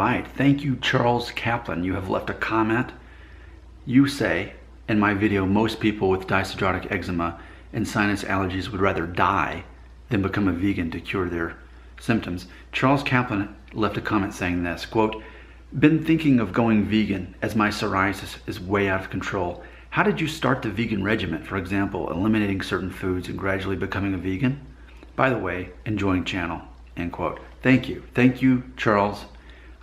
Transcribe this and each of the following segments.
right. Thank you, Charles Kaplan. You have left a comment. You say, in my video, most people with dyshidrotic eczema and sinus allergies would rather die than become a vegan to cure their symptoms. Charles Kaplan left a comment saying this, quote, "Been thinking of going vegan as my psoriasis is way out of control. How did you start the vegan regimen? For example, eliminating certain foods and gradually becoming a vegan? By the way, enjoying channel," end quote. Thank you. Thank you, Charles.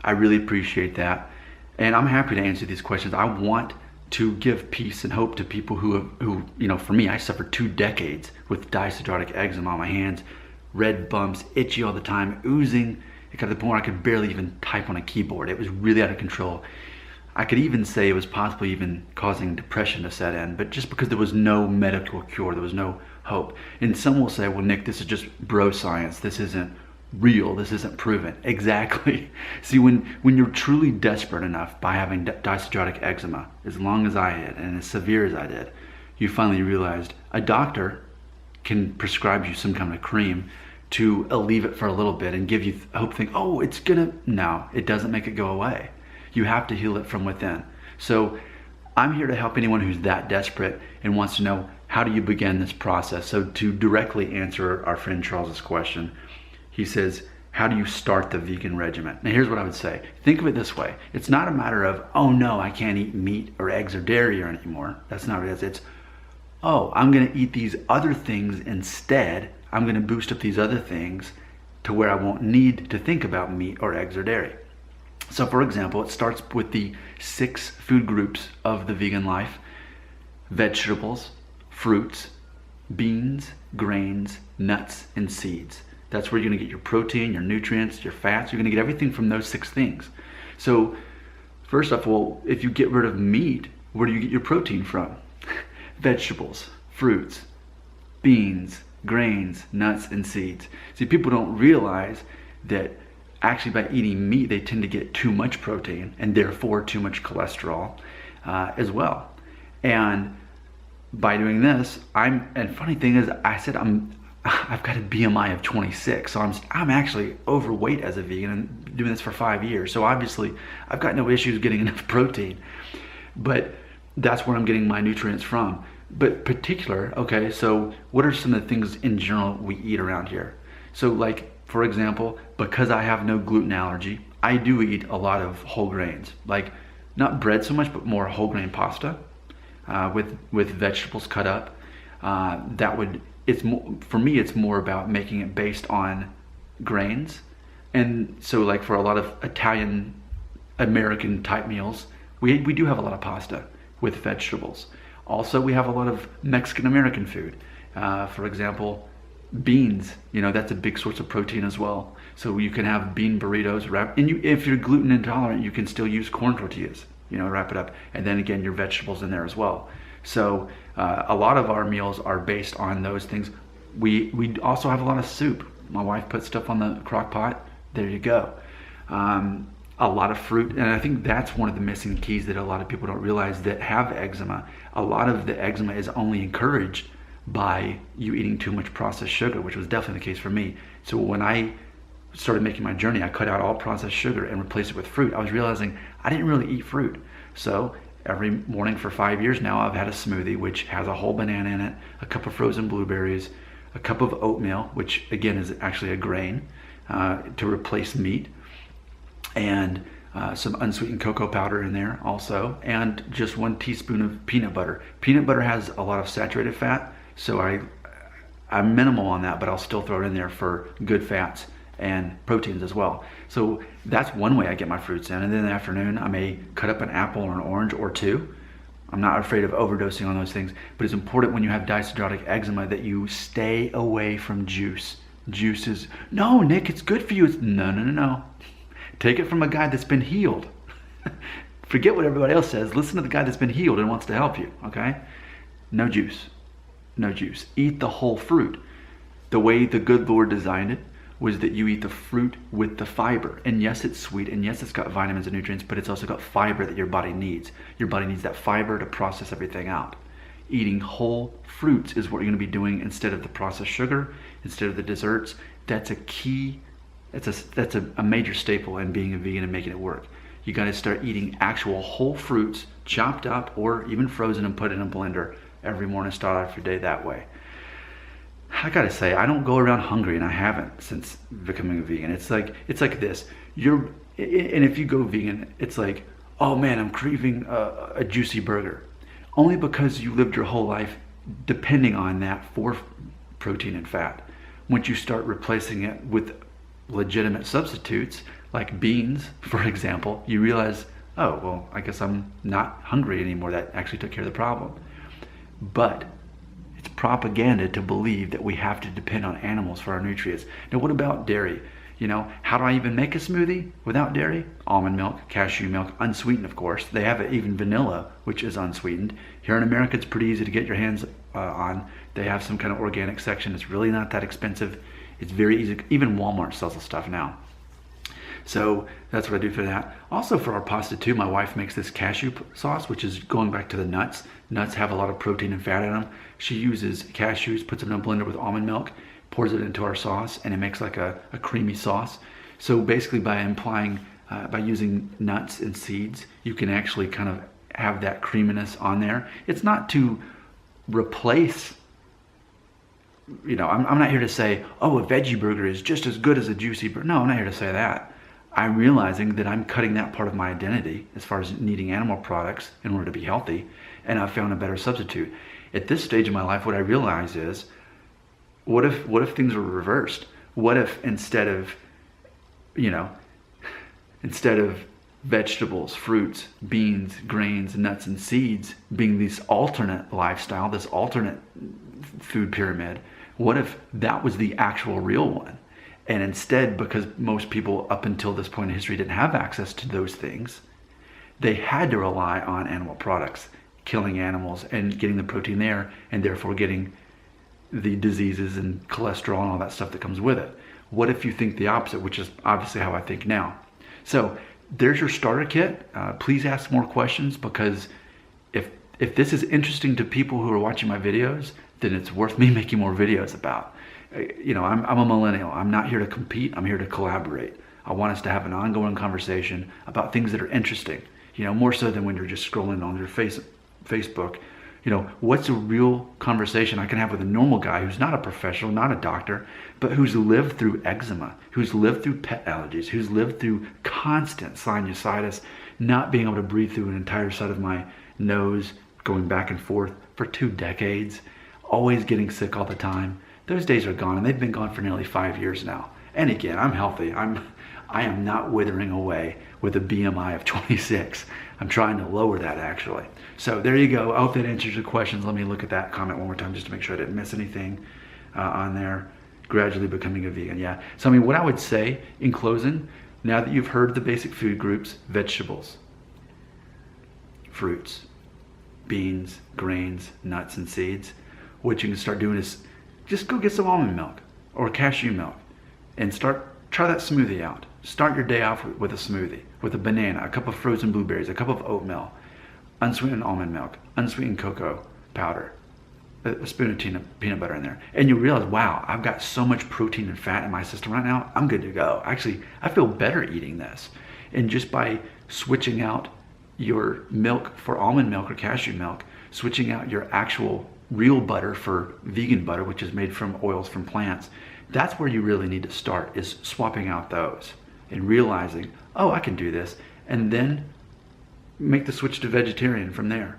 I really appreciate that. And I'm happy to answer these questions. I want to give peace and hope to people who, you know, for me, I suffered 2 decades with dyshidrotic eczema on my hands, red bumps, itchy all the time, oozing. It got to the point where I could barely even type on a keyboard. It was really out of control. I could even say it was possibly even causing depression to set in, but just because there was no medical cure, there was no hope. And some will say, well, Nick, this is just bro science. This isn't real. This isn't proven. Exactly. See, when you're truly desperate enough by having dyshidrotic eczema, as long as I did and as severe as I did, you finally realized a doctor can prescribe you some kind of cream to alleviate it for a little bit and give you hope, think, oh, it's gonna, no, it doesn't make it go away. You have to heal it from within. So I'm here to help anyone who's that desperate and wants to know, how do you begin this process? So to directly answer our friend Charles's question, he says, how do you start the vegan regimen? Now here's what I would say. Think of it this way. It's not a matter of, oh no, I can't eat meat or eggs or dairy or anymore. That's not what it is. It's, oh, I'm gonna eat these other things instead. I'm gonna boost up these other things to where I won't need to think about meat or eggs or dairy. So for example, it starts with the 6 food groups of the vegan life: vegetables, fruits, beans, grains, nuts, and seeds. That's where you're gonna get your protein, your nutrients, your fats. You're gonna get everything from those 6 things. So first off, well, if you get rid of meat, where do you get your protein from? Vegetables, fruits, beans, grains, nuts, and seeds. See, people don't realize that actually by eating meat, they tend to get too much protein and therefore too much cholesterol as well. And by doing this, and funny thing is, I said I've got a BMI of 26, so I'm actually overweight as a vegan and doing this for 5 years. So obviously I've got no issues getting enough protein, but that's where I'm getting my nutrients from. But particular, okay, so what are some of the things in general we eat around here? So like, for example, because I have no gluten allergy, I do eat a lot of whole grains, like not bread so much, but more whole grain pasta with vegetables cut up. For me, it's more about making it based on grains. And so like for a lot of Italian American type meals, we do have a lot of pasta with vegetables. Also, we have a lot of Mexican American food. For example, beans, you know, that's a big source of protein as well. So you can have bean burritos wrapped, and if you're gluten intolerant, you can still use corn tortillas, you know, wrap it up. And then again, your vegetables in there as well. So a lot of our meals are based on those things. We also have a lot of soup. My wife puts stuff on the crock pot. There you go. A lot of fruit, and I think that's one of the missing keys that a lot of people don't realize that have eczema. A lot of the eczema is only encouraged by you eating too much processed sugar, which was definitely the case for me. So when I started making my journey, I cut out all processed sugar and replaced it with fruit. I was realizing I didn't really eat fruit. So every morning for 5 years now, I've had a smoothie, which has a whole banana in it, a cup of frozen blueberries, a cup of oatmeal, which again is actually a grain, to replace meat, and some unsweetened cocoa powder in there also, and just 1 teaspoon of peanut butter. Peanut butter has a lot of saturated fat, so I'm minimal on that, but I'll still throw it in there for good fats and proteins as well. So that's one way I get my fruits in. And then in the afternoon, I may cut up an apple or an orange or 2. I'm not afraid of overdosing on those things, but it's important when you have dyshidrotic eczema that you stay away from juice. Juice is, no, Nick, it's good for you. It's, no. Take it from a guy that's been healed. Forget what everybody else says. Listen to the guy that's been healed and wants to help you, okay? No juice. No juice. Eat the whole fruit. The way the good Lord designed it was that you eat the fruit with the fiber. And yes, it's sweet, and yes, it's got vitamins and nutrients, but it's also got fiber that your body needs. Your body needs that fiber to process everything out. Eating whole fruits is what you're gonna be doing instead of the processed sugar, instead of the desserts. That's a key That's a major staple in being a vegan and making it work. You got to start eating actual whole fruits, chopped up or even frozen and put in a blender every morning. Start off your day that way. I gotta say, I don't go around hungry, and I haven't since becoming a vegan. It's like this. And if you go vegan, it's like, oh man, I'm craving a juicy burger, only because you lived your whole life depending on that for protein and fat. Once you start replacing it with legitimate substitutes like beans, for example, you realize, oh well, I guess I'm not hungry anymore. That actually took care of the problem. But it's propaganda to believe that we have to depend on animals for our nutrients. Now, what about dairy? How do I even make a smoothie without dairy? Almond milk, cashew milk, unsweetened, of course. They have even vanilla, which is unsweetened. Here in America, it's pretty easy to get your hands on. They have some kind of organic section. It's really not that expensive. It's very easy. Even Walmart sells the stuff now. So that's what I do for that. Also for our pasta too, my wife makes this cashew sauce, which is going back to the nuts. Nuts have a lot of protein and fat in them. She uses cashews, puts them in a blender with almond milk, pours it into our sauce, and it makes like a creamy sauce. So basically by using nuts and seeds, you can actually kind of have that creaminess on there. It's not to replace, I'm not here to say, oh, a veggie burger is just as good as a juicy burger. No, I'm not here to say that. I'm realizing that I'm cutting that part of my identity as far as needing animal products in order to be healthy, and I've found a better substitute. At this stage of my life, what I realize is, what if things were reversed? What if instead of vegetables, fruits, beans, grains, nuts, and seeds being this alternate lifestyle, this alternate food pyramid, what if that was the actual real one? And instead, because most people up until this point in history didn't have access to those things, they had to rely on animal products, killing animals and getting the protein there, and therefore getting the diseases and cholesterol and all that stuff that comes with it. What if you think the opposite, which is obviously how I think now? So there's your starter kit. Please ask more questions, because if this is interesting to people who are watching my videos, then it's worth me making more videos about. I'm a millennial. I'm not here to compete. I'm here to collaborate. I want us to have an ongoing conversation about things that are interesting, more so than when you're just scrolling on your Facebook. What's a real conversation I can have with a normal guy who's not a professional, not a doctor, but who's lived through eczema, who's lived through pet allergies, who's lived through constant sinusitis, not being able to breathe through an entire side of my nose, going back and forth for 2 decades, always getting sick all the time. Those days are gone, and they've been gone for nearly 5 years now. And again, I'm healthy. I am not withering away with a BMI of 26. I'm trying to lower that, actually. So there you go. I hope that answers your questions. Let me look at that comment one more time just to make sure I didn't miss anything on there. Gradually becoming a vegan, yeah. So what I would say in closing, now that you've heard the basic food groups: vegetables, fruits, beans, grains, nuts, and seeds, what you can start doing is just go get some almond milk or cashew milk and try that smoothie out. Start your day off with a smoothie, with a banana, a cup of frozen blueberries, a cup of oatmeal, unsweetened almond milk, unsweetened cocoa powder, a spoon of peanut butter in there. And you realize, wow, I've got so much protein and fat in my system right now, I'm good to go. Actually, I feel better eating this. And just by switching out your milk for almond milk or cashew milk, switching out your actual real butter for vegan butter, which is made from oils from plants, that's where you really need to start, is swapping out those and realizing, oh, I can do this, and then make the switch to vegetarian from there.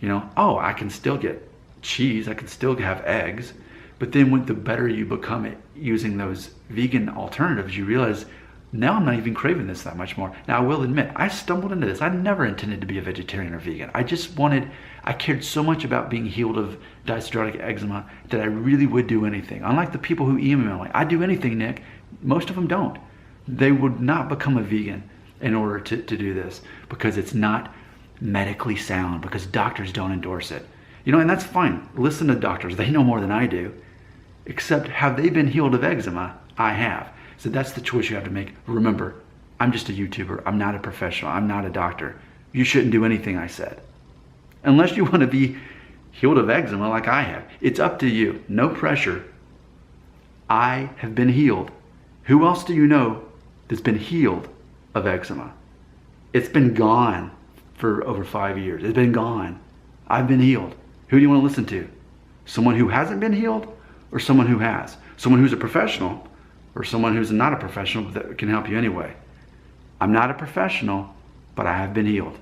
Oh, I can still get cheese, I can still have eggs, but then the better you become at using those vegan alternatives, you realize, now I'm not even craving this that much more. Now, I will admit, I stumbled into this. I never intended to be a vegetarian or vegan. I cared so much about being healed of dyshidrotic eczema that I really would do anything. Unlike the people who email me, I'd do anything, Nick. Most of them don't. They would not become a vegan in order to do this, because it's not medically sound, because doctors don't endorse it. And that's fine. Listen to doctors. They know more than I do. Except, have they been healed of eczema? I have. So that's the choice you have to make. Remember, I'm just a YouTuber. I'm not a professional. I'm not a doctor. You shouldn't do anything I said, unless you want to be healed of eczema like I have. It's up to you. No pressure. I have been healed. Who else do you know that's been healed of eczema? It's been gone for over 5 years. It's been gone. I've been healed. Who do you want to listen to? Someone who hasn't been healed or someone who has? Someone who's a professional or someone who's not a professional but that can help you anyway? I'm not a professional, but I have been healed.